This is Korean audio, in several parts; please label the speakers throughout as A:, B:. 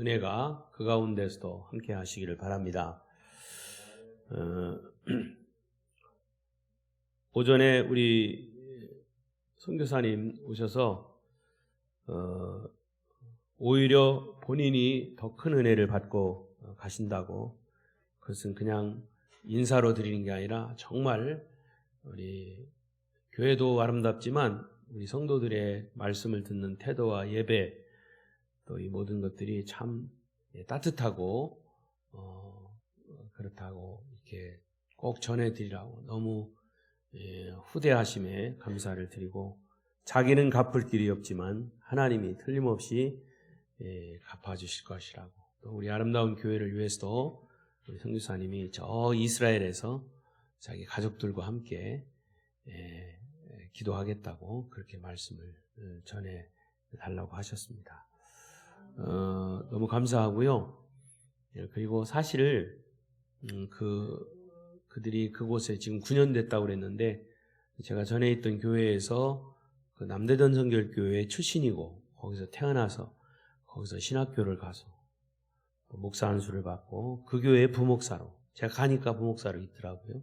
A: 은혜가 그 가운데서도 함께 하시기를 바랍니다. 오전에 우리 선교사님 오셔서 오히려 본인이 더 큰 은혜를 받고 가신다고, 그것은 그냥 인사로 드리는 게 아니라 정말 우리 교회도 아름답지만 우리 성도들의 말씀을 듣는 태도와 예배, 또 이 모든 것들이 참 따뜻하고 그렇다고 이렇게 꼭 전해드리라고 너무 후대하심에 감사를 드리고, 자기는 갚을 길이 없지만 하나님이 틀림없이 갚아주실 것이라고, 또 우리 아름다운 교회를 위해서도 우리 선교사님이 저 이스라엘에서 자기 가족들과 함께 기도하겠다고 그렇게 말씀을 전해 달라고 하셨습니다. 너무 감사하고요. 그리고 사실 그들이 그곳에 지금 9년 됐다고 그랬는데, 제가 전에 있던 교회에서 그 남대전 성결교회 출신이고 거기서 태어나서 거기서 신학교를 가서 목사 안수를 받고 그 교회의 부목사로, 제가 가니까 부목사로 있더라고요.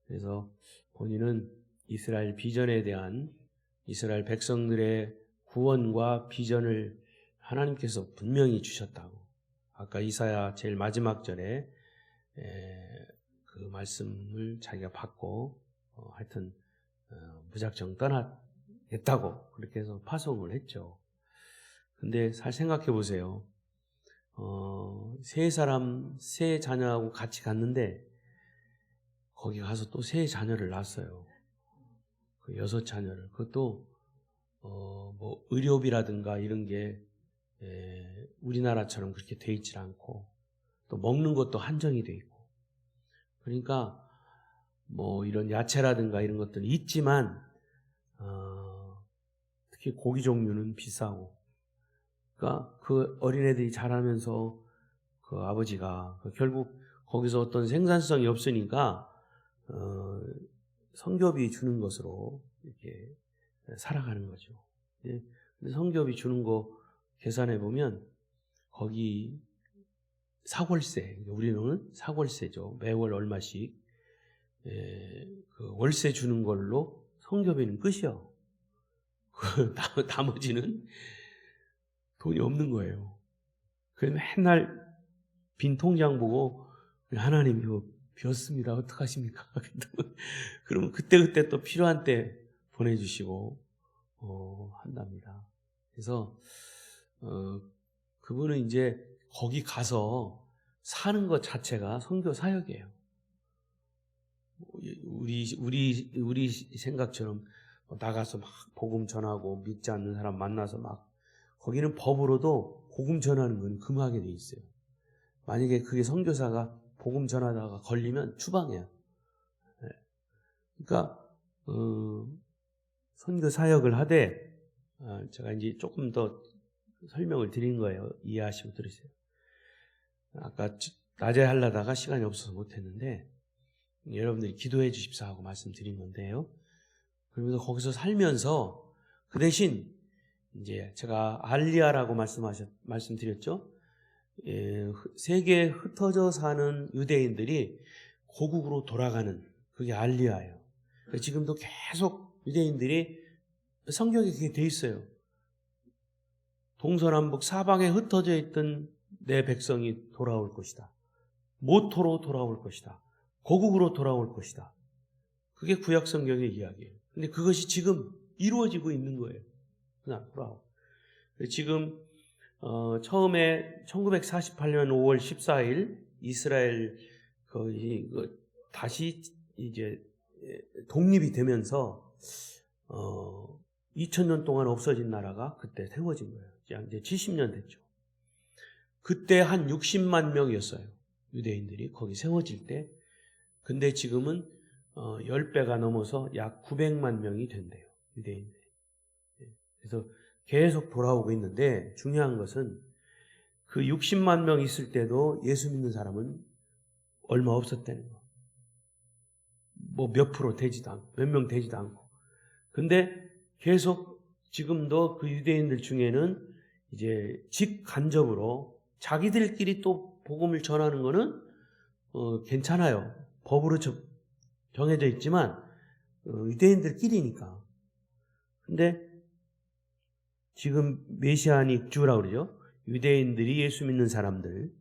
A: 그래서 본인은 이스라엘 비전에 대한, 이스라엘 백성들의 구원과 비전을 하나님께서 분명히 주셨다고, 아까 이사야 제일 마지막 절에 그 말씀을 자기가 받고 하여튼 무작정 떠나겠다고 그렇게 해서 파송을 했죠. 근데 잘 생각해 보세요. 세 자녀하고 같이 갔는데 거기 가서 또 세 자녀를 낳았어요. 그 6자녀를. 그것도 뭐 의료비라든가 이런 게 우리나라처럼 그렇게 돼 있지 않고, 또 먹는 것도 한정이 돼 있고, 그러니까 뭐 이런 야채라든가 이런 것들은 있지만 특히 고기 종류는 비싸고, 그러니까 그 어린애들이 자라면서 그 아버지가 결국 거기서 어떤 생산성이 없으니까 성교비 주는 것으로 이렇게 살아가는 거죠. 근데 성교비 주는 거 계산해 보면 거기 사골세, 우리는 사골세죠. 매월 얼마씩 그 월세 주는 걸로 성교비는 끝이야. 나머지는 돈이 없는 거예요. 그래서 맨날 빈 통장 보고 하나님 이거 비었습니다. 어떡하십니까? 그러면 그때 또 필요한 때 보내주시고 한답니다. 그래서 그분은 이제 거기 가서 사는 것 자체가 선교 사역이에요. 우리 생각처럼 나가서 막 복음 전하고 믿지 않는 사람 만나서 막, 거기는 법으로도 복음 전하는 건 금하게 돼 있어요. 만약에 그게 선교사가 복음 전하다가 걸리면 추방해요. 그러니까 선교 사역을 하되, 제가 이제 조금 더 설명을 드린 거예요. 이해하시고 들으세요. 아까 낮에 하려다가 시간이 없어서 못했는데, 여러분들이 기도해 주십사 하고 말씀드린 건데요. 그러면서 거기서 살면서 그 대신 이제 제가 알리아라고 말씀드렸죠. 세계에 흩어져 사는 유대인들이 고국으로 돌아가는, 그게 알리아예요. 지금도 계속 유대인들이 성경에 그게 돼 있어요. 동서남북 사방에 흩어져 있던 내 백성이 돌아올 것이다. 모토로 돌아올 것이다. 고국으로 돌아올 것이다. 그게 구약 성경의 이야기예요. 근데 그것이 지금 이루어지고 있는 거예요. 그냥 돌아오고. 지금 처음에 1948년 5월 14일 이스라엘 다시 이제 독립이 되면서 2000년 동안 없어진 나라가 그때 세워진 거예요. 이제 70년 됐죠. 그때 한 60만 명이었어요. 유대인들이 거기 세워질 때. 근데 지금은 10배가 넘어서 약 900만 명이 된대요. 유대인들이. 그래서 계속 돌아오고 있는데, 중요한 것은 그 60만 명 있을 때도 예수 믿는 사람은 얼마 없었다는 거. 뭐 몇 프로 되지도 않고, 몇 명 되지도 않고. 근데 계속 지금도 그 유대인들 중에는 이제 직간접으로 자기들끼리 또 복음을 전하는 거는 괜찮아요. 법으로 정해져 있지만 유대인들끼리니까. 근데 지금 메시아닉 주라고 그러죠. 유대인들이 예수 믿는 사람들,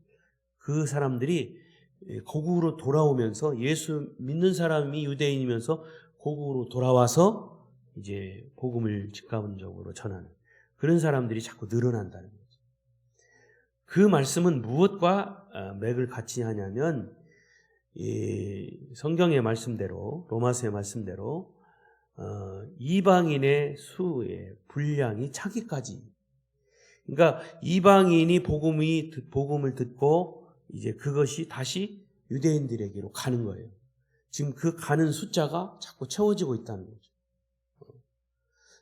A: 그 사람들이 고국으로 돌아오면서 예수 믿는 사람이 유대인이면서 고국으로 돌아와서 이제 복음을 직감적으로 전하는 그런 사람들이 자꾸 늘어난다는 거죠. 그 말씀은 무엇과 맥을 같이 하냐면 성경의 말씀대로, 로마서의 말씀대로 이방인의 수의 분량이 차기까지. 그러니까 이방인이 복음을 듣고 이제 그것이 다시 유대인들에게로 가는 거예요. 지금 그 가는 숫자가 자꾸 채워지고 있다는 거죠.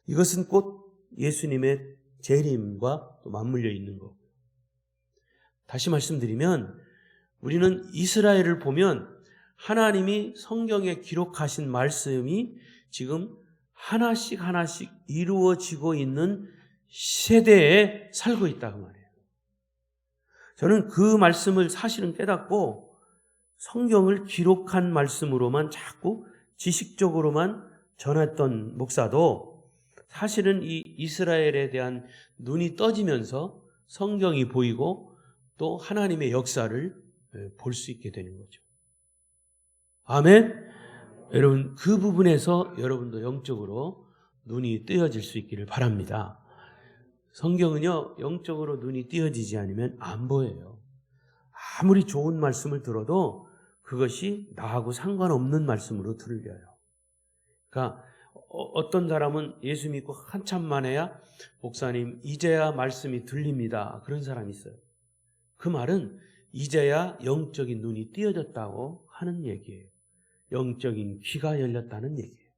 A: 이것은 곧 예수님의 재림과 또 맞물려 있는 거고. 다시 말씀드리면 우리는 이스라엘을 보면 하나님이 성경에 기록하신 말씀이 지금 하나씩 이루어지고 있는 세대에 살고 있다고 말해요. 저는 그 말씀을 사실은 깨닫고 성경을 기록한 말씀으로만 자꾸 지식적으로만 전했던 목사도 사실은 이 이스라엘에 대한 눈이 떠지면서 성경이 보이고 또 하나님의 역사를 볼 수 있게 되는 거죠. 아멘. 여러분, 그 부분에서 여러분도 영적으로 눈이 뜨여질 수 있기를 바랍니다. 성경은요, 영적으로 눈이 뜨여지지 않으면 안 보여요. 아무리 좋은 말씀을 들어도 그것이 나하고 상관없는 말씀으로 들려요. 그러니까 어떤 사람은 예수 믿고 한참 만에야 목사님 이제야 말씀이 들립니다. 그런 사람이 있어요. 그 말은 이제야 영적인 눈이 띄어졌다고 하는 얘기예요. 영적인 귀가 열렸다는 얘기예요.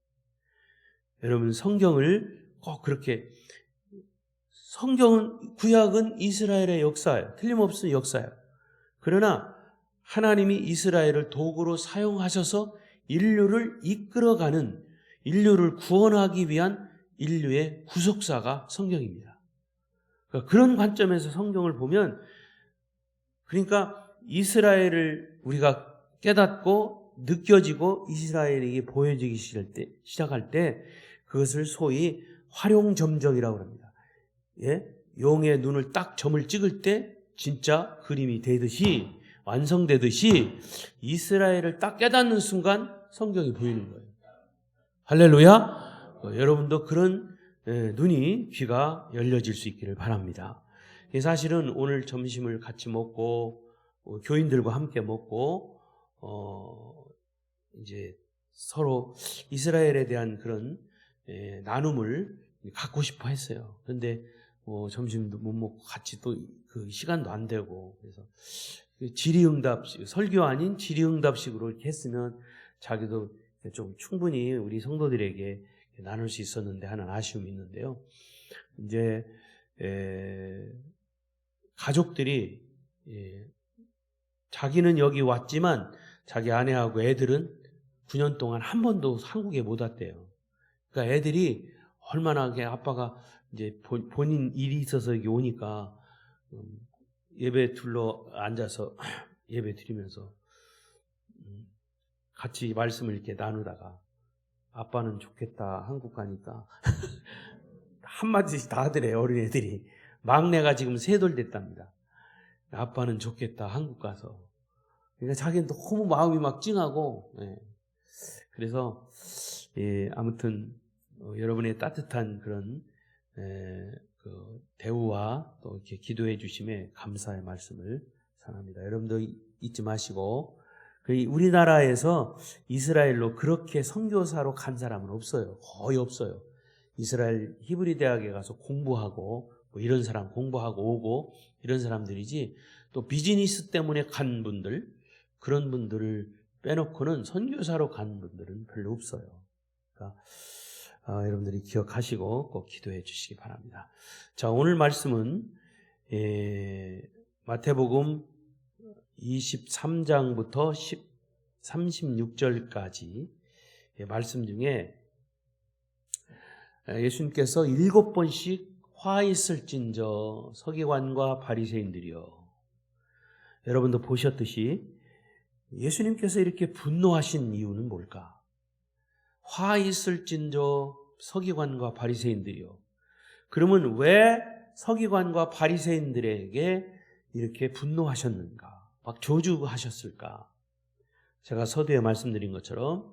A: 여러분, 성경을 꼭 그렇게, 성경은, 구약은 이스라엘의 역사예요. 틀림없이 역사예요. 그러나 하나님이 이스라엘을 도구로 사용하셔서 인류를 이끌어가는, 인류를 구원하기 위한 인류의 구속사가 성경입니다. 그러니까 그런 관점에서 성경을 보면, 그러니까 이스라엘을 우리가 깨닫고 느껴지고 이스라엘에게 보여지기 시작할 때 그것을 소위 활용점정이라고 합니다. 예? 용의 눈을 딱 점을 찍을 때 진짜 그림이 되듯이, 완성되듯이 이스라엘을 딱 깨닫는 순간 성경이 보이는 거예요. 할렐루야. 여러분도 그런 눈이, 귀가 열려질 수 있기를 바랍니다. 사실은 오늘 점심을 같이 먹고 교인들과 함께 먹고 이제 서로 이스라엘에 대한 그런 나눔을 갖고 싶어 했어요. 그런데 점심도 못 먹고 같이 또 그 시간도 안 되고, 그래서 질의응답식, 설교 아닌 질의응답식으로 이렇게 했으면 자기도 좀 충분히 우리 성도들에게 나눌 수 있었는데 하는 아쉬움이 있는데요. 이제 가족들이 자기는 여기 왔지만 자기 아내하고 애들은 9년 동안 한 번도 한국에 못 왔대요. 그러니까 애들이 얼마나 아빠가 이제 본인 일이 있어서 여기 오니까 예배 둘러 앉아서 예배 드리면서 같이 말씀을 이렇게 나누다가 아빠는 좋겠다 한국 가니까 한마디씩 다 하더래요. 어린애들이. 막내가 지금 3돌 됐답니다. 아빠는 좋겠다 한국 가서. 그러니까 자기는 너무 마음이 막 찡하고, 그래서 아무튼 여러분의 따뜻한 그런 그 대우와 또 이렇게 기도해 주심에 감사의 말씀을 전합니다. 여러분도 잊지 마시고, 우리나라에서 이스라엘로 그렇게 선교사로 간 사람은 없어요. 거의 없어요. 이스라엘 히브리 대학에 가서 공부하고 뭐 이런 사람 공부하고 오고 이런 사람들이지, 또 비즈니스 때문에 간 분들, 그런 분들을 빼놓고는 선교사로 간 분들은 별로 없어요. 그러니까 여러분들이 기억하시고 꼭 기도해 주시기 바랍니다. 자, 오늘 말씀은 마태복음 23장부터 36절까지 말씀 중에 예수님께서 7번씩 화 있을진저 서기관과 바리새인들이여 여러분도 보셨듯이 예수님께서 이렇게 분노하신 이유는 뭘까? 화 있을진저 서기관과 바리새인들이요. 그러면 왜 서기관과 바리새인들에게 이렇게 분노하셨는가? 막 저주하셨을까? 제가 서두에 말씀드린 것처럼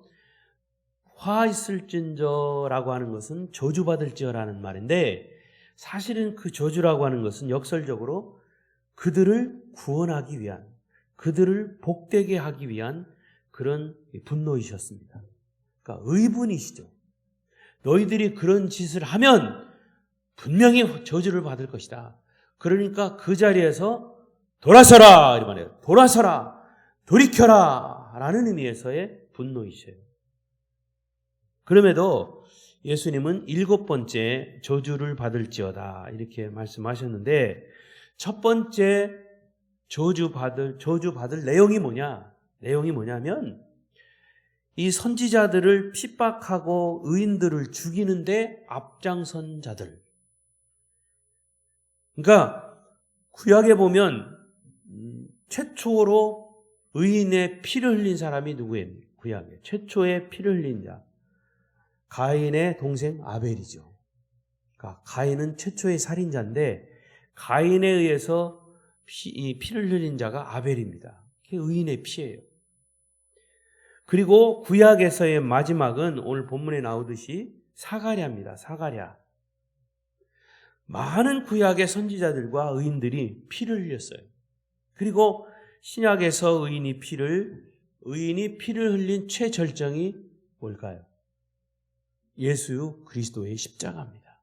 A: 화 있을진저라고 하는 것은 저주받을지어라는 말인데, 사실은 그 저주라고 하는 것은 역설적으로 그들을 구원하기 위한, 그들을 복되게 하기 위한 그런 분노이셨습니다. 그러니까 의분이시죠. 너희들이 그런 짓을 하면 분명히 저주를 받을 것이다. 그러니까 그 자리에서 돌아서라! 이 말이에요. 돌아서라! 돌이켜라! 라는 의미에서의 분노이셔요. 그럼에도 예수님은 7번째 저주를 받을지어다 이렇게 말씀하셨는데, 첫 번째 저주 받을 내용이 뭐냐면 이 선지자들을 핍박하고 의인들을 죽이는데 앞장선 자들. 그러니까 구약에 보면 최초로 의인의 피를 흘린 사람이 누구예요? 구약에 최초의 피를 흘린 자, 가인의 동생 아벨이죠. 그러니까 가인은 최초의 살인자인데 가인에 의해서 피를 흘린 자가 아벨입니다. 그게 의인의 피예요. 그리고 구약에서의 마지막은 오늘 본문에 나오듯이 사가랴입니다. 사가랴. 많은 구약의 선지자들과 의인들이 피를 흘렸어요. 그리고 신약에서 의인이 피를 흘린 최절정이 뭘까요? 예수 그리스도의 십자가입니다.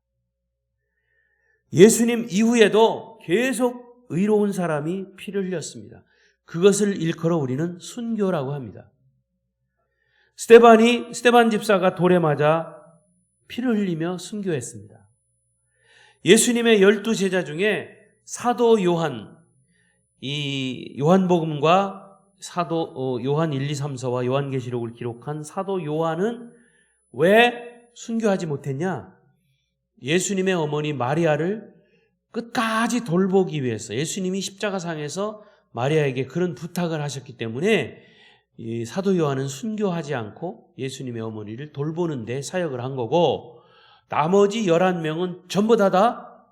A: 예수님 이후에도 계속 의로운 사람이 피를 흘렸습니다. 그것을 일컬어 우리는 순교라고 합니다. 스데반 집사가 돌에 맞아 피를 흘리며 순교했습니다. 예수님의 12제자 중에 사도 요한, 이 요한복음과 요한 1, 2, 3서와 요한계시록을 기록한 사도 요한은 왜 순교하지 못했냐? 예수님의 어머니 마리아를 끝까지 돌보기 위해서, 예수님이 십자가상에서 마리아에게 그런 부탁을 하셨기 때문에 이 사도 요한은 순교하지 않고 예수님의 어머니를 돌보는 데 사역을 한 거고, 나머지 11명은 전부 다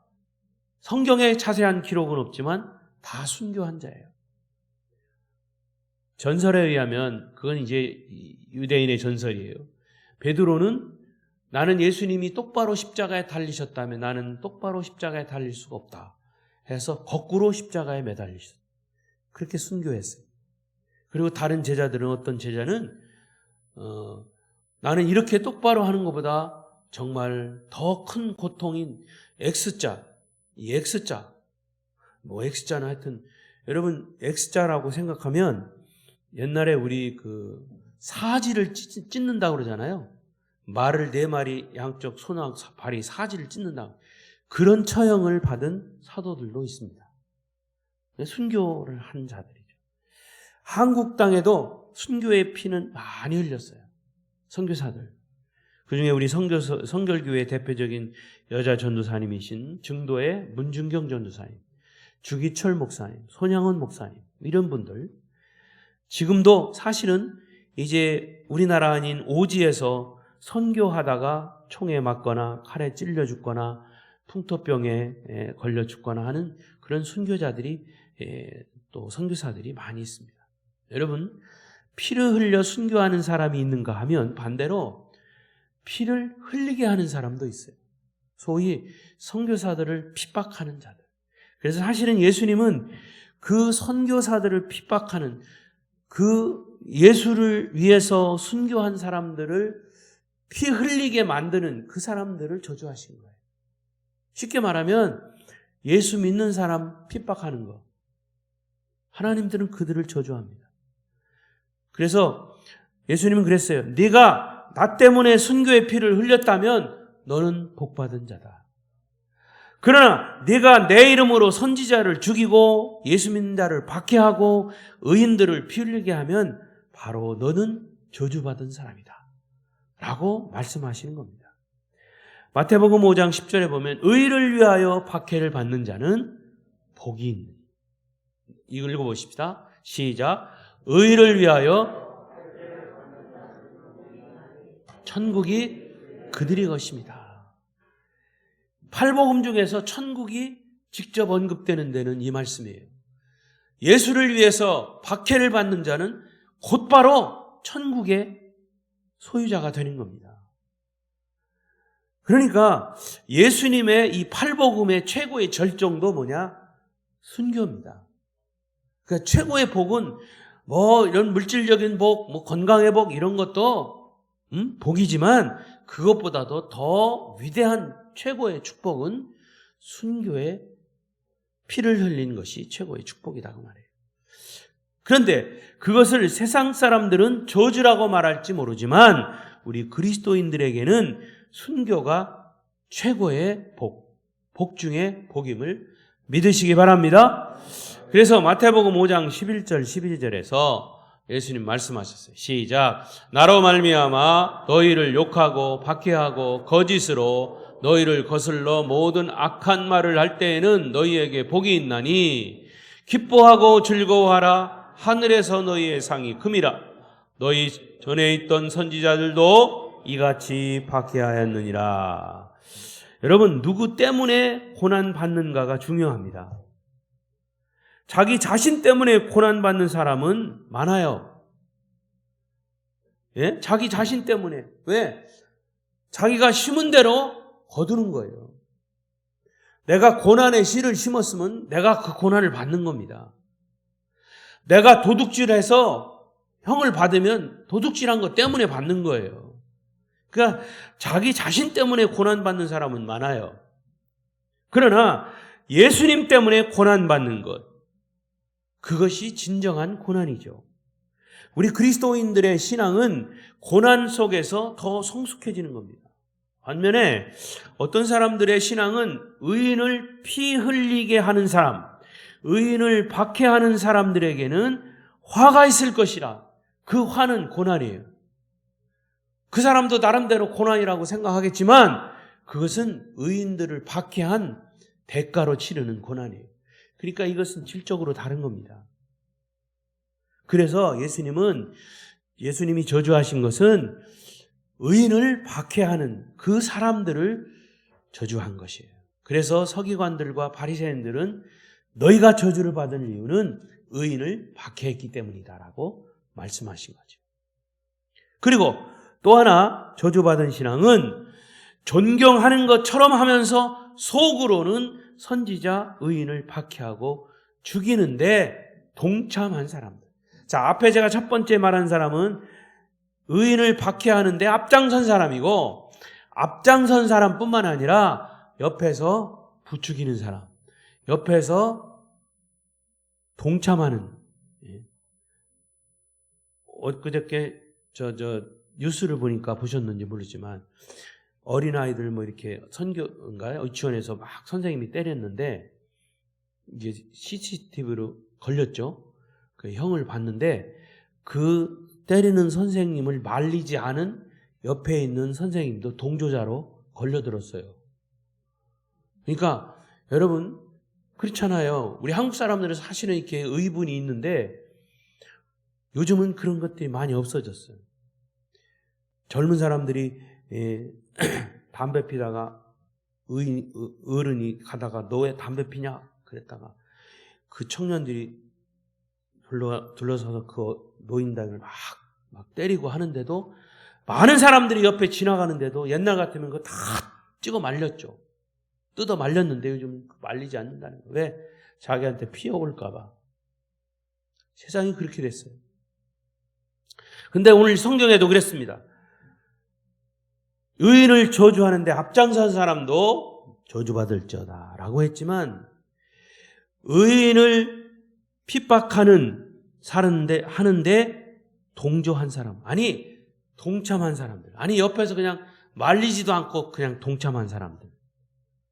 A: 성경에 자세한 기록은 없지만 다 순교한 자예요. 전설에 의하면, 그건 이제 유대인의 전설이에요. 베드로는 나는 예수님이 똑바로 십자가에 달리셨다면 나는 똑바로 십자가에 달릴 수가 없다 해서 거꾸로 십자가에 매달리셨어요. 그렇게 순교했어요. 그리고 다른 제자들은, 어떤 제자는 나는 이렇게 똑바로 하는 것보다 정말 더 큰 고통인 X자, 이 X자, X자는 하여튼, 여러분 X자라고 생각하면 옛날에 우리 그 사지를 찢는다고 그러잖아요. 말을 4마리 양쪽 손하고 발이 사지를 찢는다. 그런 처형을 받은 사도들도 있습니다. 순교를 한 자들이죠. 한국 땅에도 순교의 피는 많이 흘렸어요. 선교사들. 그중에 우리 성결교회 대표적인 여자 전도사님이신 증도의 문중경 전도사님, 주기철 목사님, 손양원 목사님, 이런 분들. 지금도 사실은 이제 우리나라 아닌 오지에서 선교하다가 총에 맞거나 칼에 찔려 죽거나 풍토병에 걸려 죽거나 하는 그런 순교자들이, 또 선교사들이 많이 있습니다. 여러분, 피를 흘려 순교하는 사람이 있는가 하면 반대로 피를 흘리게 하는 사람도 있어요. 소위 선교사들을 핍박하는 자들. 그래서 사실은 예수님은 그 선교사들을 핍박하는, 그 예수를 위해서 순교한 사람들을 피 흘리게 만드는 그 사람들을 저주하신 거예요. 쉽게 말하면 예수 믿는 사람 핍박하는 거, 하나님들은 그들을 저주합니다. 그래서 예수님은 그랬어요. 네가 나 때문에 순교의 피를 흘렸다면 너는 복받은 자다. 그러나 네가 내 이름으로 선지자를 죽이고 예수 믿는 자를 박해하고 의인들을 피 흘리게 하면 바로 너는 저주받은 사람이다 라고 말씀하시는 겁니다. 마태복음 5장 10절에 보면 의를 위하여 박해를 받는 자는 복이 있는, 이걸 읽어보십시다. 시작. 의를 위하여 천국이 그들의 것입니다. 팔복음 중에서 천국이 직접 언급되는 데는 이 말씀이에요. 예수를 위해서 박해를 받는 자는 곧바로 천국의 소유자가 되는 겁니다. 그러니까 예수님의 이 팔복음의 최고의 절정도 뭐냐? 순교입니다. 그러니까 최고의 복은 뭐 이런 물질적인 복, 뭐 건강의 복 이런 것도 복이지만 그것보다도 더 위대한 최고의 축복은 순교의 피를 흘린 것이 최고의 축복이다 그 말이에요. 그런데 그것을 세상 사람들은 저주라고 말할지 모르지만 우리 그리스도인들에게는 순교가 최고의 복 중의 복임을 믿으시기 바랍니다. 그래서 마태복음 5장 11절 12절에서 예수님 말씀하셨어요. 시작. 나로 말미암아 너희를 욕하고 박해하고 거짓으로 너희를 거슬러 모든 악한 말을 할 때에는 너희에게 복이 있나니 기뻐하고 즐거워하라. 하늘에서 너희의 상이 큼이라. 너희 전에 있던 선지자들도 이같이 박해하였느니라. 여러분, 누구 때문에 고난받는가가 중요합니다. 자기 자신 때문에 고난받는 사람은 많아요. 예? 자기 자신 때문에. 왜? 자기가 심은 대로 거두는 거예요. 내가 고난의 씨를 심었으면 내가 그 고난을 받는 겁니다. 내가 도둑질해서 형을 받으면 도둑질한 것 때문에 받는 거예요. 그러니까 자기 자신 때문에 고난받는 사람은 많아요. 그러나 예수님 때문에 고난받는 것, 그것이 진정한 고난이죠. 우리 그리스도인들의 신앙은 고난 속에서 더 성숙해지는 겁니다. 반면에 어떤 사람들의 신앙은 의인을 피 흘리게 하는 사람, 의인을 박해하는 사람들에게는 화가 있을 것이라. 그 화는 고난이에요. 그 사람도 나름대로 고난이라고 생각하겠지만 그것은 의인들을 박해한 대가로 치르는 고난이에요. 그러니까 이것은 질적으로 다른 겁니다. 그래서 예수님이 저주하신 것은 의인을 박해하는 그 사람들을 저주한 것이에요. 그래서 서기관들과 바리새인들은 너희가 저주를 받은 이유는 의인을 박해했기 때문이다라고 말씀하신 거죠. 그리고 또 하나 저주받은 신앙은 존경하는 것처럼 하면서 속으로는 선지자 의인을 박해하고 죽이는데 동참한 사람들. 자, 앞에 제가 첫 번째 말한 사람은 의인을 박해하는데 앞장선 사람이고, 앞장선 사람뿐만 아니라 옆에서 부추기는 사람, 옆에서 동참하는. 엊그저께 뉴스를 보니까 보셨는지 모르지만 어린아이들 뭐 이렇게 선교인가요? 유치원에서 막 선생님이 때렸는데 이제 CCTV로 걸렸죠. 그 형을 봤는데 그 때리는 선생님을 말리지 않은 옆에 있는 선생님도 동조자로 걸려들었어요. 그러니까 여러분 그렇잖아요. 우리 한국 사람들은 사실은 이렇게 의분이 있는데 요즘은 그런 것들이 많이 없어졌어요. 젊은 사람들이 담배 피다가 어른이 가다가 너 왜 담배 피냐 그랬다가 그 청년들이 둘러서서 그 노인당을 막 때리고 하는데도 많은 사람들이 옆에 지나가는데도 옛날 같으면 그거 다 찍어 말렸죠. 뜯어 말렸는데 요즘 말리지 않는다는 거예요. 왜? 자기한테 피해 올까 봐. 세상이 그렇게 됐어요. 근데 오늘 성경에도 그랬습니다. 의인을 저주하는데 앞장선 사람도 저주받을지어다 라고 했지만 의인을 핍박하는 하는데 동조한 사람, 아니 동참한 사람들, 아니 옆에서 그냥 말리지도 않고 그냥 동참한 사람들,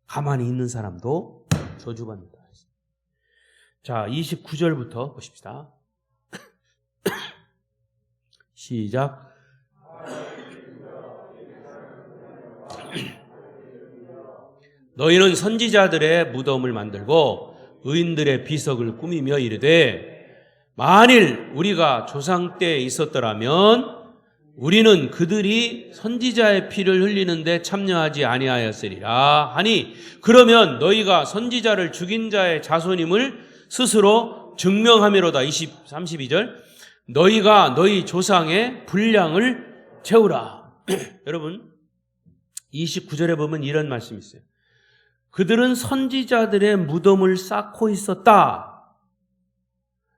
A: 가만히 있는 사람도 저주받는다. 자, 29절부터 보십시다. 시작. 너희는 선지자들의 무덤을 만들고 의인들의 비석을 꾸미며 이르되 만일 우리가 조상 때에 있었더라면 우리는 그들이 선지자의 피를 흘리는데 참여하지 아니하였으리라 하니 그러면 너희가 선지자를 죽인 자의 자손임을 스스로 증명하미로다. 32절 너희가 너희 조상의 분량을 채우라. 여러분 29절에 보면 이런 말씀이 있어요. 그들은 선지자들의 무덤을 쌓고 있었다.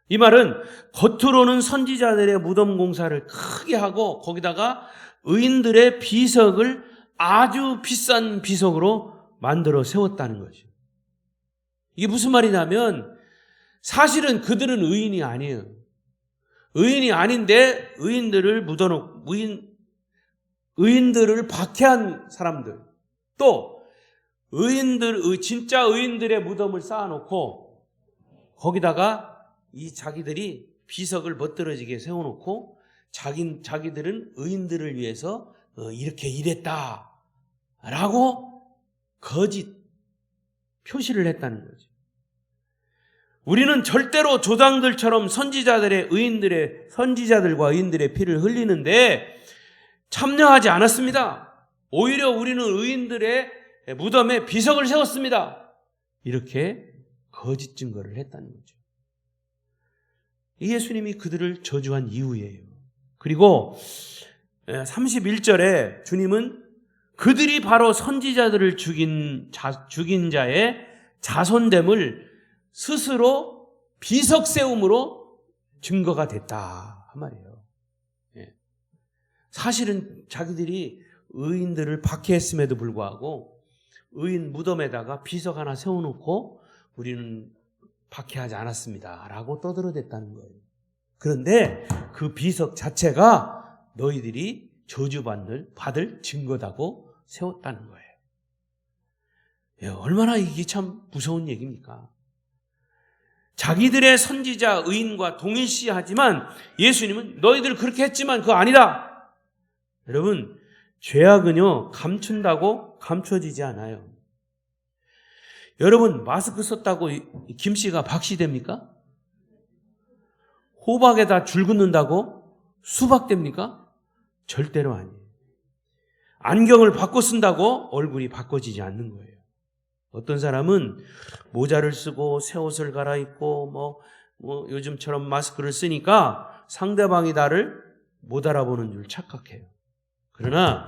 A: 이 말은 겉으로는 선지자들의 무덤 공사를 크게 하고 거기다가 의인들의 비석을 아주 비싼 비석으로 만들어 세웠다는 거죠. 이게 무슨 말이냐면 사실은 그들은 의인이 아니에요. 의인이 아닌데 의인들을 묻어놓고 의인들을 박해한 사람들, 또 진짜 의인들의 무덤을 쌓아놓고 거기다가 이 자기들이 비석을 멋들어지게 세워놓고 자기들은 의인들을 위해서 이렇게 일했다라고 거짓 표시를 했다는 거죠. 우리는 절대로 조상들처럼 선지자들과 의인들의 피를 흘리는데 참여하지 않았습니다. 오히려 우리는 의인들의 무덤에 비석을 세웠습니다. 이렇게 거짓 증거를 했다는 거죠. 예수님이 그들을 저주한 이유예요. 그리고 31절에 주님은 그들이 바로 선지자들을 죽인 자의 자손됨을 스스로 비석 세움으로 증거가 됐다 한 말이에요. 사실은 자기들이 의인들을 박해했음에도 불구하고 의인 무덤에다가 비석 하나 세워놓고 우리는 박해하지 않았습니다 라고 떠들어댔다는 거예요. 그런데 그 비석 자체가 너희들이 저주받을 증거다고 세웠다는 거예요. 얼마나 이게 참 무서운 얘기입니까? 자기들의 선지자 의인과 동일시하지만 예수님은 너희들 그렇게 했지만 그거 아니다. 여러분, 죄악은요 감춘다고 감춰지지 않아요. 여러분, 마스크 썼다고 김씨가 박씨 됩니까? 호박에다 줄 긋는다고 수박 됩니까? 절대로 아니에요. 안경을 바꿔 쓴다고 얼굴이 바꿔지지 않는 거예요. 어떤 사람은 모자를 쓰고 새 옷을 갈아입고 요즘처럼 마스크를 쓰니까 상대방이 나를 못 알아보는 줄 착각해요. 그러나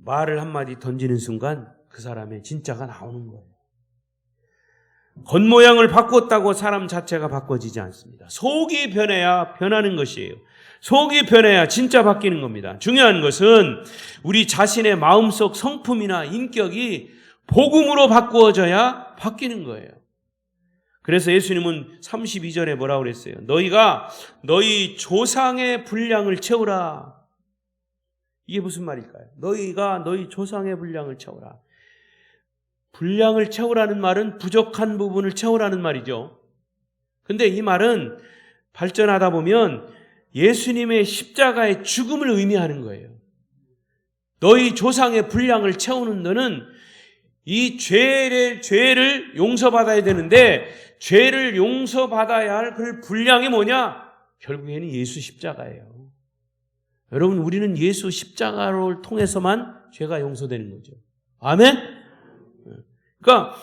A: 말을 한마디 던지는 순간 그 사람의 진짜가 나오는 거예요. 겉모양을 바꿨다고 사람 자체가 바꿔지지 않습니다. 속이 변해야 변하는 것이에요. 속이 변해야 진짜 바뀌는 겁니다. 중요한 것은 우리 자신의 마음속 성품이나 인격이 복음으로 바꾸어져야 바뀌는 거예요. 그래서 예수님은 32절에 뭐라고 그랬어요? 너희가 너희 조상의 분량을 채우라. 이게 무슨 말일까요? 너희가 너희 조상의 분량을 채우라. 분량을 채우라는 말은 부족한 부분을 채우라는 말이죠. 근데 이 말은 발전하다 보면 예수님의 십자가의 죽음을 의미하는 거예요. 너희 조상의 분량을 채우는 너는 이 죄를 용서받아야 되는데 죄를 용서받아야 할 그 분량이 뭐냐? 결국에는 예수 십자가예요. 여러분, 우리는 예수 십자가를 통해서만 죄가 용서되는 거죠. 아멘? 그러니까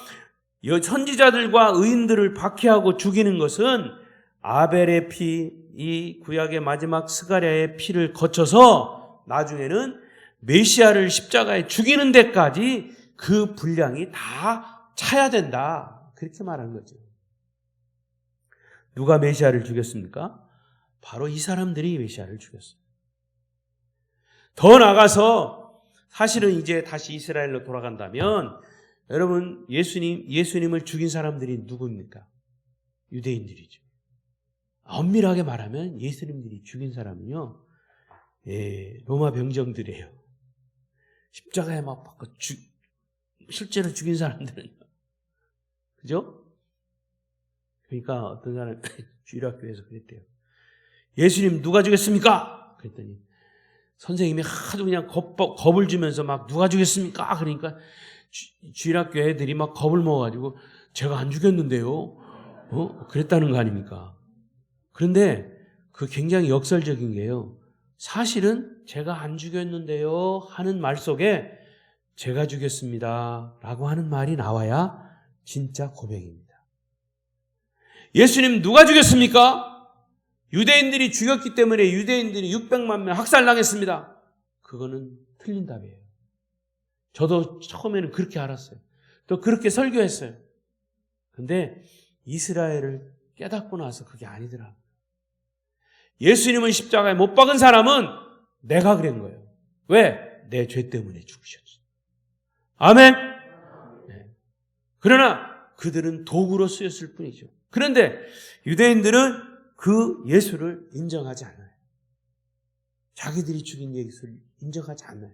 A: 선지자들과 의인들을 박해하고 죽이는 것은 아벨의 피, 이 구약의 마지막 스가랴의 피를 거쳐서 나중에는 메시아를 십자가에 죽이는 데까지 그 분량이 다 차야 된다. 그렇게 말하는 거죠. 누가 메시아를 죽였습니까? 바로 이 사람들이 메시아를 죽였어요. 더 나가서 사실은 이제 다시 이스라엘로 돌아간다면 여러분, 예수님을 죽인 사람들이 누굽니까? 유대인들이죠. 엄밀하게 말하면 예수님들이 죽인 사람은요, 로마 병정들이에요. 십자가에 막 박고 실제로 죽인 사람들은, 그죠? 그러니까 어떤 사람 주일학교에서 그랬대요. 예수님 누가 죽였습니까? 그랬더니 선생님이 하도 그냥 겁을 주면서 막 누가 죽였습니까? 그러니까 주일학교 애들이 막 겁을 먹어가지고 제가 안 죽였는데요. 그랬다는 거 아닙니까? 그런데 그 굉장히 역설적인 게요. 사실은 제가 안 죽였는데요 하는 말 속에 제가 죽였습니다 라고 하는 말이 나와야 진짜 고백입니다. 예수님 누가 죽였습니까? 유대인들이 죽였기 때문에 유대인들이 600만 명 학살당했습니다. 그거는 틀린 답이에요. 저도 처음에는 그렇게 알았어요. 또 그렇게 설교했어요. 근데 이스라엘을 깨닫고 나서 그게 아니더라고요. 예수님은 십자가에 못 박은 사람은 내가 그런 거예요. 왜? 내 죄 때문에 죽으셨죠. 아멘? 네. 그러나 그들은 도구로 쓰였을 뿐이죠. 그런데 유대인들은 그 예수를 인정하지 않아요. 자기들이 죽인 예수를 인정하지 않아요.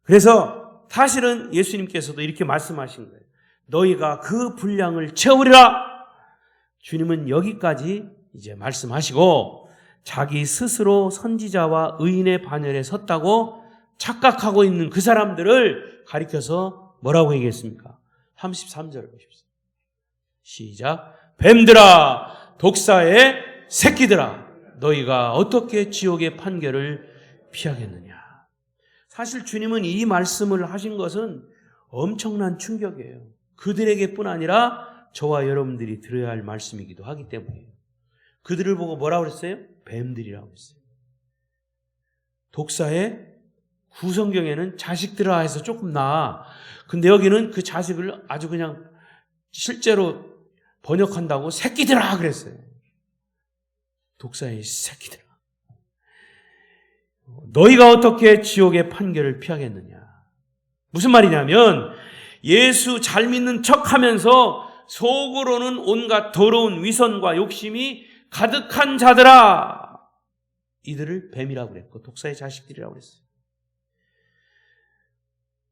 A: 그래서 사실은 예수님께서도 이렇게 말씀하신 거예요. 너희가 그 분량을 채우리라. 주님은 여기까지 이제 말씀하시고 자기 스스로 선지자와 의인의 반열에 섰다고 착각하고 있는 그 사람들을 가리켜서 뭐라고 얘기했습니까? 33절을 보십시오. 시작. 뱀들아, 독사의 새끼들아, 너희가 어떻게 지옥의 판결을 피하겠느냐. 사실 주님은 이 말씀을 하신 것은 엄청난 충격이에요. 그들에게뿐 아니라 저와 여러분들이 들어야 할 말씀이기도 하기 때문이에요. 그들을 보고 뭐라고 그랬어요? 뱀들이라고 했어요. 독사의 구성경에는 자식들아 해서 조금 나아. 근데 여기는 그 자식을 아주 그냥 실제로 번역한다고 새끼들아 그랬어요. 독사의 새끼들아. 너희가 어떻게 지옥의 판결을 피하겠느냐. 무슨 말이냐면 예수 잘 믿는 척하면서 속으로는 온갖 더러운 위선과 욕심이 가득한 자들아. 이들을 뱀이라고 그랬고 독사의 자식들이라고 그랬어요.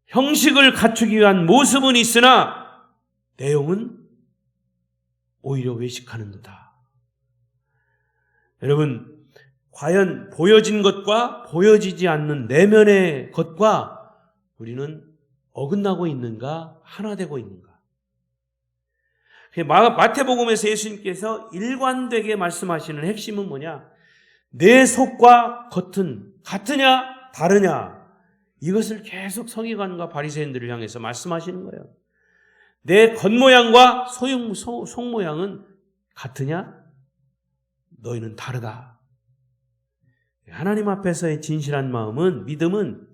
A: 형식을 갖추기 위한 모습은 있으나 내용은 오히려 외식하는 듯다. 여러분, 과연 보여진 것과 보여지지 않는 내면의 것과 우리는 어긋나고 있는가, 하나 되고 있는가? 마태복음에서 예수님께서 일관되게 말씀하시는 핵심은 뭐냐? 내 속과 겉은 같으냐, 다르냐? 이것을 계속 서기관과 바리새인들을 향해서 말씀하시는 거예요. 내 겉모양과 속모양은 같으냐? 너희는 다르다. 하나님 앞에서의 진실한 마음은, 믿음은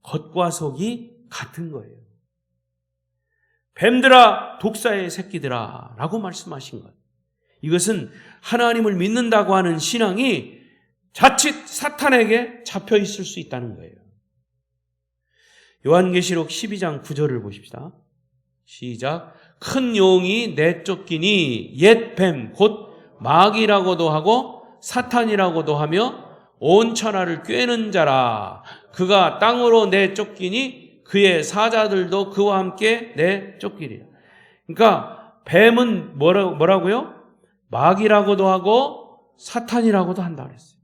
A: 겉과 속이 같은 거예요. 뱀들아, 독사의 새끼들아 라고 말씀하신 것. 이것은 하나님을 믿는다고 하는 신앙이 자칫 사탄에게 잡혀 있을 수 있다는 거예요. 요한계시록 12장 9절을 보십시다. 시작. 큰 용이 내쫓기니 옛 뱀 곧 마귀라고도 하고 사탄이라고도 하며 온 천하를 꿰는 자라. 그가 땅으로 내쫓기니 그의 사자들도 그와 함께 내쫓기리라. 그러니까 뱀은 뭐라고요? 마귀라고도 하고 사탄이라고도 한다 그랬어요.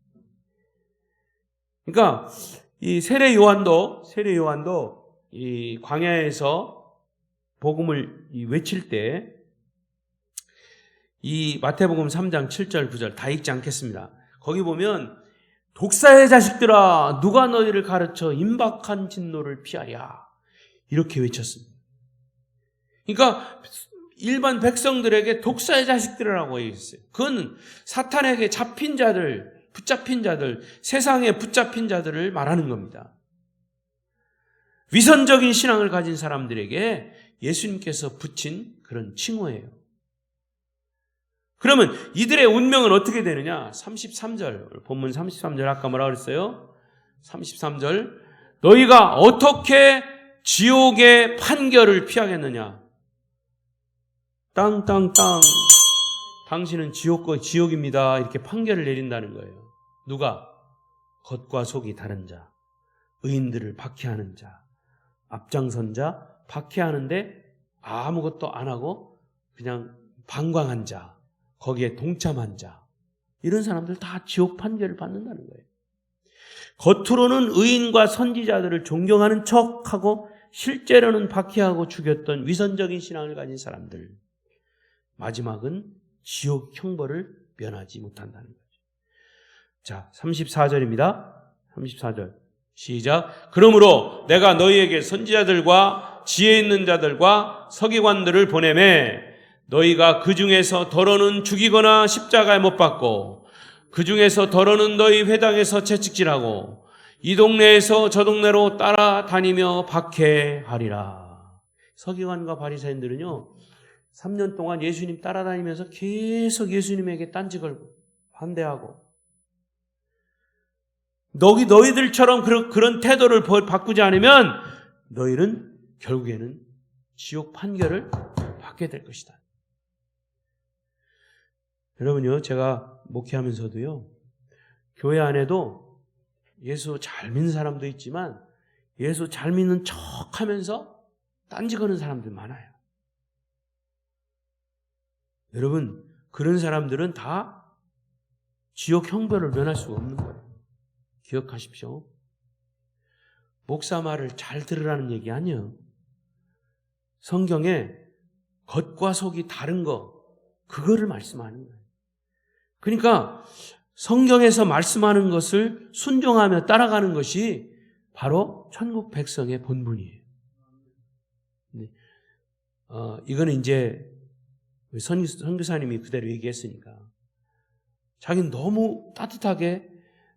A: 그러니까 이 세례 요한도 이 광야에서 복음을 외칠 때 이 마태복음 3장 7절 9절 다 읽지 않겠습니다. 거기 보면 독사의 자식들아, 누가 너희를 가르쳐 임박한 진노를 피하랴, 이렇게 외쳤습니다. 그러니까 일반 백성들에게 독사의 자식들이라고 얘기했어요. 그건 사탄에게 잡힌 자들, 붙잡힌 자들, 세상에 붙잡힌 자들을 말하는 겁니다. 위선적인 신앙을 가진 사람들에게 예수님께서 붙인 그런 칭호예요. 그러면 이들의 운명은 어떻게 되느냐? 33절, 본문 33절 아까 뭐라고 그랬어요? 33절, 너희가 어떻게 지옥의 판결을 피하겠느냐? 땅땅땅, 당신은 지옥입니다, 이렇게 판결을 내린다는 거예요. 누가? 겉과 속이 다른 자, 의인들을 박해하는 자, 앞장선 자, 박해하는데 아무것도 안 하고 그냥 방광한 자, 거기에 동참한 자, 이런 사람들 다 지옥 판결을 받는다는 거예요. 겉으로는 의인과 선지자들을 존경하는 척하고 실제로는 박해하고 죽였던 위선적인 신앙을 가진 사람들, 마지막은 지옥 형벌을 면하지 못한다는 거죠. 자, 34절입니다. 34절. 시작. 그러므로 내가 너희에게 선지자들과 지혜 있는 자들과 서기관들을 보내매 너희가 그 중에서 더러는 죽이거나 십자가에 못 박고 그 중에서 더러는 너희 회당에서 채찍질하고 이 동네에서 저 동네로 따라다니며 박해하리라. 서기관과 바리새인들은요 3년 동안 예수님 따라다니면서 계속 예수님에게 딴지 걸고 반대하고 너희들처럼 그런 태도를 바꾸지 않으면 너희는 결국에는 지옥 판결을 받게 될 것이다. 여러분요, 제가 목회하면서도요, 교회 안에도 예수 잘 믿는 사람도 있지만 예수 잘 믿는 척 하면서 딴지 거는 사람들 많아요. 여러분, 그런 사람들은 다 지옥 형벌을 면할 수가 없는 거예요. 기억하십시오. 목사 말을 잘 들으라는 얘기 아니에요. 성경에 겉과 속이 다른 거, 그거를 말씀하는 거예요. 그러니까 성경에서 말씀하는 것을 순종하며 따라가는 것이 바로 천국 백성의 본분이에요. 이거는 이제 선교사님이 그대로 얘기했으니까 자기는 너무 따뜻하게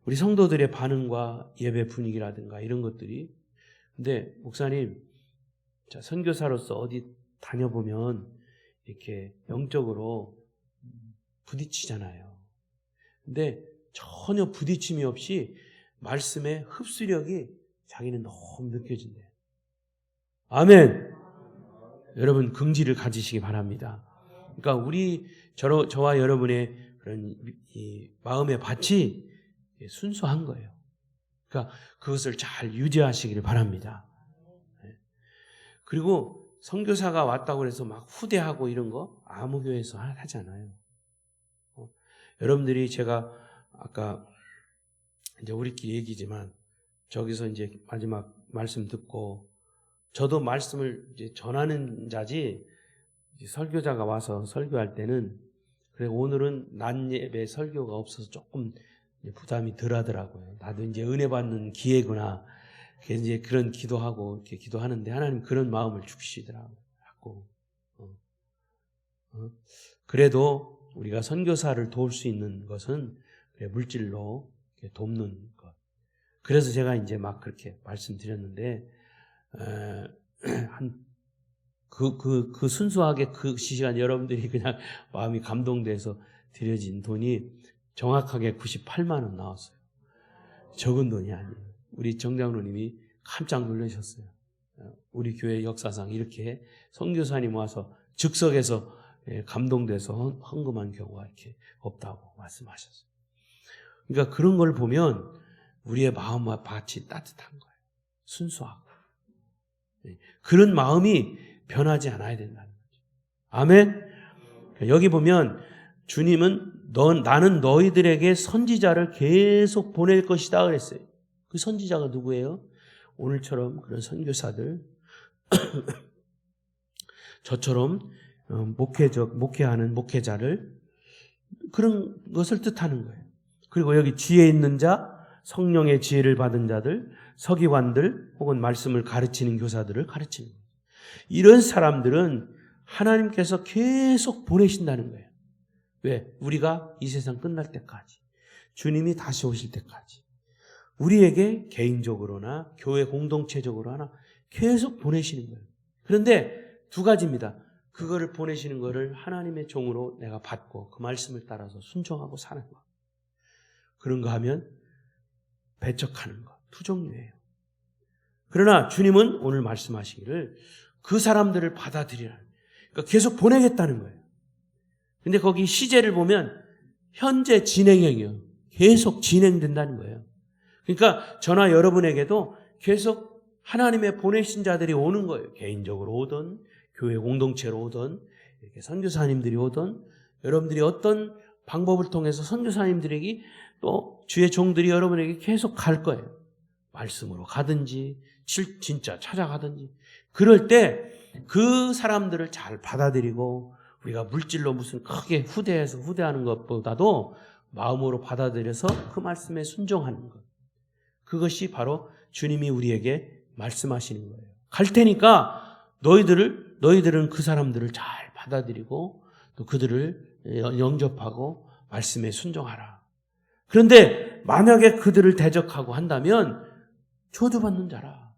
A: 우리 성도들의 반응과 예배 분위기라든가 이런 것들이 근데 목사님 자, 선교사로서 어디 다녀보면 이렇게 영적으로 부딪히잖아요. 근데 전혀 부딪힘이 없이 말씀의 흡수력이 자기는 너무 느껴진대요. 아멘. 여러분 긍지를 가지시기 바랍니다. 그러니까 저와 여러분의 그런 이 마음의 밭이 순수한 거예요. 그러니까 그것을 잘 유지하시기를 바랍니다. 그리고 선교사가 왔다고 해서 막 후대하고 이런 거 아무 교회에서 하지 않아요. 여러분들이 제가 아까 이제 우리끼리 얘기지만 저기서 이제 마지막 말씀 듣고 저도 말씀을 이제 전하는 자지 이제 설교자가 와서 설교할 때는 그래 오늘은 낮 예배 설교가 없어서 조금 부담이 덜 하더라고요. 나도 이제 은혜 받는 기회구나. 이제 그런 기도하고 이렇게 기도하는데 하나님 그런 마음을 주시더라고요. 그래도 우리가 선교사를 도울 수 있는 것은 물질로 돕는 것. 그래서 제가 이제 막 그렇게 말씀드렸는데 그 순수하게 그 시간 여러분들이 그냥 마음이 감동돼서 드려진 돈이 정확하게 98만 원 나왔어요. 적은 돈이 아니에요. 우리 정장로님이 깜짝 놀라셨어요. 우리 교회 역사상 이렇게 선교사님 와서 즉석에서 감동돼서 헌금한 경우가 이렇게 없다고 말씀하셨어요. 그러니까 그런 걸 보면 우리의 마음과 밭이 따뜻한 거예요. 순수하고. 그런 마음이 변하지 않아야 된다는 거죠. 아멘? 여기 보면 주님은 나는 너희들에게 선지자를 계속 보낼 것이다 그랬어요. 그 선지자가 누구예요? 오늘처럼 그런 선교사들 저처럼 목회하는 목회자를 그런 것을 뜻하는 거예요. 그리고 여기 지혜 있는 자, 성령의 지혜를 받은 자들, 서기관들 혹은 말씀을 가르치는 교사들을 가르치는 거예요. 이런 사람들은 하나님께서 계속 보내신다는 거예요. 왜? 우리가 이 세상 끝날 때까지, 주님이 다시 오실 때까지 우리에게 개인적으로나 교회 공동체적으로나 계속 보내시는 거예요. 그런데 두 가지입니다. 그거를 보내시는 거를 하나님의 종으로 내가 받고 그 말씀을 따라서 순종하고 사는 것. 그런 거 하면 배척하는 것. 두 종류예요. 그러나 주님은 오늘 말씀하시기를 그 사람들을 받아들이라. 그러니까 계속 보내겠다는 거예요. 근데 거기 시제를 보면 현재 진행형이요. 계속 진행된다는 거예요. 그러니까 저나 여러분에게도 계속 하나님의 보내신 자들이 오는 거예요. 개인적으로 오든 교회 공동체로 오든 이렇게 선교사님들이 오든 여러분들이 어떤 방법을 통해서 선교사님들에게 또 주의 종들이 여러분에게 계속 갈 거예요. 말씀으로 가든지 진짜 찾아가든지. 그럴 때 그 사람들을 잘 받아들이고 우리가 물질로 무슨 크게 후대하는 것보다도 마음으로 받아들여서 그 말씀에 순종하는 것. 그것이 바로 주님이 우리에게 말씀하시는 거예요. 갈 테니까 너희들은 그 사람들을 잘 받아들이고 또 그들을 영접하고 말씀에 순종하라. 그런데 만약에 그들을 대적하고 한다면 저주받는 자라.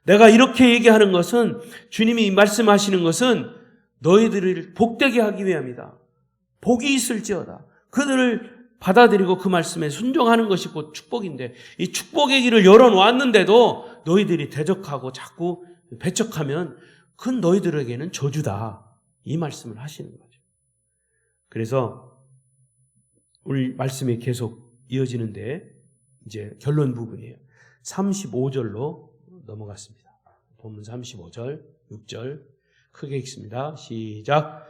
A: 내가 이렇게 얘기하는 것은, 주님이 말씀하시는 것은 너희들을 복되게 하기 위함이다. 복이 있을지어다. 그들을 받아들이고 그 말씀에 순종하는 것이 곧 축복인데, 이 축복의 길을 열어놓았는데도 너희들이 대적하고 자꾸 배척하면 그건 너희들에게는 저주다. 이 말씀을 하시는 거죠. 그래서 오늘 말씀이 계속 이어지는데 이제 결론 부분이에요. 35절로 넘어갔습니다. 본문 35절, 6절 크게 읽습니다. 시작.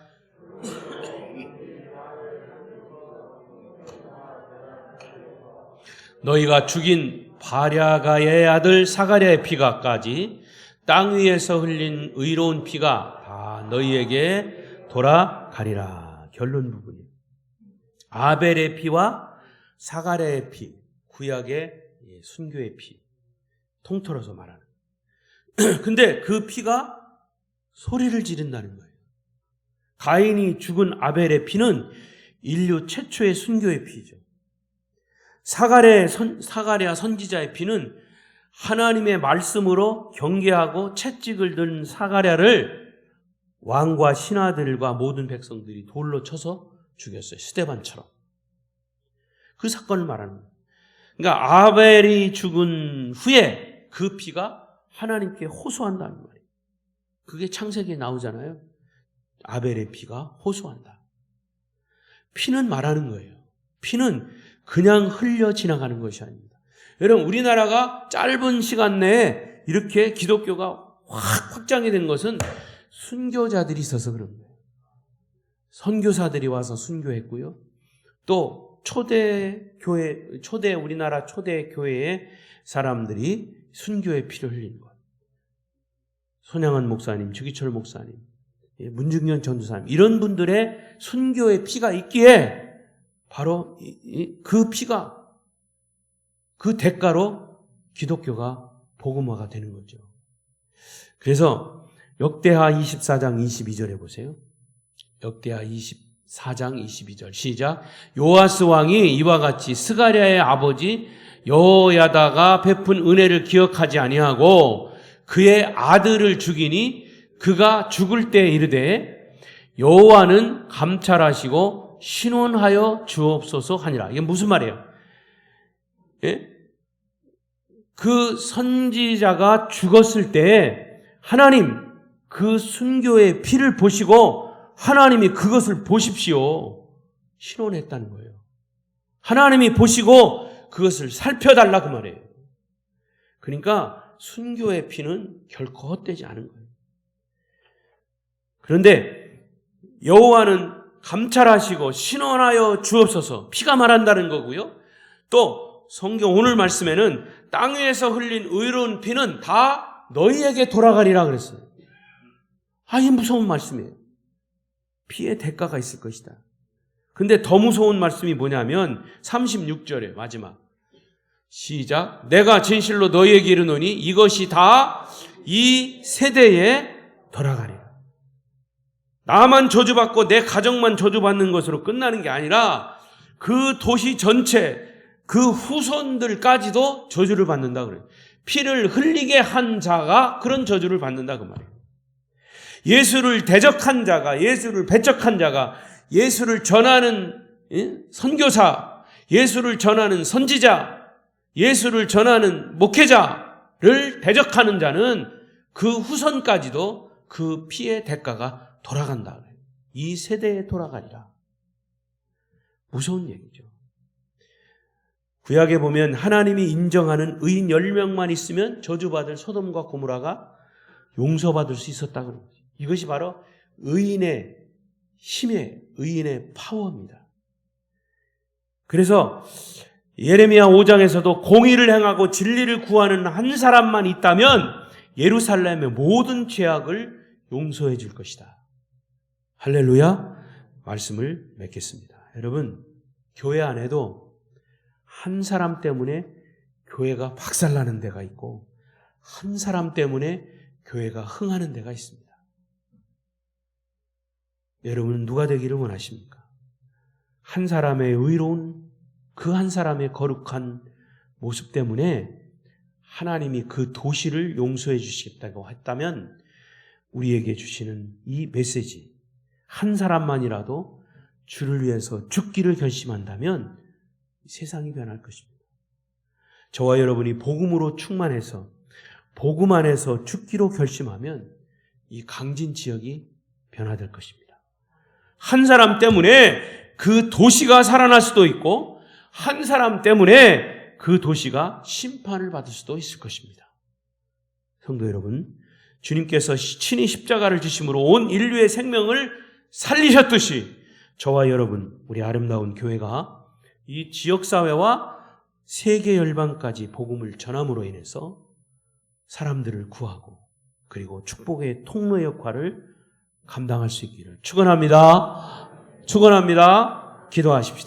A: 너희가 죽인 바랴가의 아들 사가랴의 피가까지 땅 위에서 흘린 의로운 피가 다 너희에게 돌아가리라. 결론 부분이에요. 아벨의 피와 사가랴의 피, 구약의 순교의 피, 통틀어서 말하는. 근데 그 피가 소리를 지른다는 거예요. 가인이 죽은 아벨의 피는 인류 최초의 순교의 피죠. 사가랴 선지자의 피는 하나님의 말씀으로 경계하고 채찍을 든 사가랴를 왕과 신하들과 모든 백성들이 돌로 쳐서 죽였어요. 스데반처럼. 그 사건을 말하는 거예요. 그러니까 아벨이 죽은 후에 그 피가 하나님께 호소한다는 말이에요. 그게 창세기에 나오잖아요. 아벨의 피가 호소한다. 피는 말하는 거예요. 피는 그냥 흘려 지나가는 것이 아닙니다. 여러분, 우리나라가 짧은 시간 내에 이렇게 기독교가 확 확장이 된 것은 순교자들이 있어서 그런 거예요. 선교사들이 와서 순교했고요. 또 우리나라 초대 교회의 사람들이 순교의 피를 흘린 것. 손양한 목사님, 주기철 목사님, 문중현 전도사님, 이런 분들의 순교의 피가 있기에 바로 그 피가, 그 대가로 기독교가 복음화가 되는 거죠. 그래서 역대하 24장 22절에 보세요. 역대하 24장 22절 시작. 요아스 왕이 이와 같이 스가랴의 아버지 여호야다가 베푼 은혜를 기억하지 아니하고 그의 아들을 죽이니 그가 죽을 때 이르되 여호와는 감찰하시고 신원하여 주옵소서 하니라. 이게 무슨 말이에요? 예? 그 선지자가 죽었을 때 하나님 그 순교의 피를 보시고 하나님이 그것을 보십시오. 신원했다는 거예요. 하나님이 보시고 그것을 살펴달라 그 말이에요. 그러니까 순교의 피는 결코 헛되지 않은 거예요. 그런데 여호와는 감찰하시고 신원하여 주옵소서, 피가 말한다는 거고요. 또 성경 오늘 말씀에는 땅 위에서 흘린 의로운 피는 다 너희에게 돌아가리라 그랬어요. 이게 무서운 말씀이에요. 피의 대가가 있을 것이다. 근데 더 무서운 말씀이 뭐냐면 36절에 마지막 시작. 내가 진실로 너희에게 이르노니 이것이 다 이 세대에 돌아가리라. 나만 저주받고 내 가정만 저주받는 것으로 끝나는 게 아니라 그 도시 전체, 그 후손들까지도 저주를 받는다 그래요. 피를 흘리게 한 자가 그런 저주를 받는다 그 말이에요. 예수를 대적한 자가, 예수를 배척한 자가, 예수를 전하는 선교사, 예수를 전하는 선지자, 예수를 전하는 목회자를 대적하는 자는 그 후손까지도 그 피의 대가가 돌아간다. 이 세대에 돌아가리라. 무서운 얘기죠. 구약에 보면 하나님이 인정하는 의인 10명만 있으면 저주받을 소돔과 고모라가 용서받을 수 있었다고 그러는 거죠. 이것이 바로 의인의 힘의, 의인의 파워입니다. 그래서 예레미야 5장에서도 공의를 행하고 진리를 구하는 한 사람만 있다면 예루살렘의 모든 죄악을 용서해 줄 것이다. 할렐루야. 말씀을 맺겠습니다. 여러분, 교회 안에도 한 사람 때문에 교회가 박살나는 데가 있고 한 사람 때문에 교회가 흥하는 데가 있습니다. 여러분은 누가 되기를 원하십니까? 한 사람의 의로운 그 한 사람의 거룩한 모습 때문에 하나님이 그 도시를 용서해 주시겠다고 했다면 우리에게 주시는 이 메시지, 한 사람만이라도 주를 위해서 죽기를 결심한다면 세상이 변할 것입니다. 저와 여러분이 복음으로 충만해서 복음 안에서 죽기로 결심하면 이 강진 지역이 변화될 것입니다. 한 사람 때문에 그 도시가 살아날 수도 있고 한 사람 때문에 그 도시가 심판을 받을 수도 있을 것입니다. 성도 여러분, 주님께서 친히 십자가를 지심으로 온 인류의 생명을 살리셨듯이 저와 여러분, 우리 아름다운 교회가 이 지역사회와 세계 열방까지 복음을 전함으로 인해서 사람들을 구하고 그리고 축복의 통로 역할을 감당할 수 있기를 축원합니다. 축원합니다. 기도하십시다.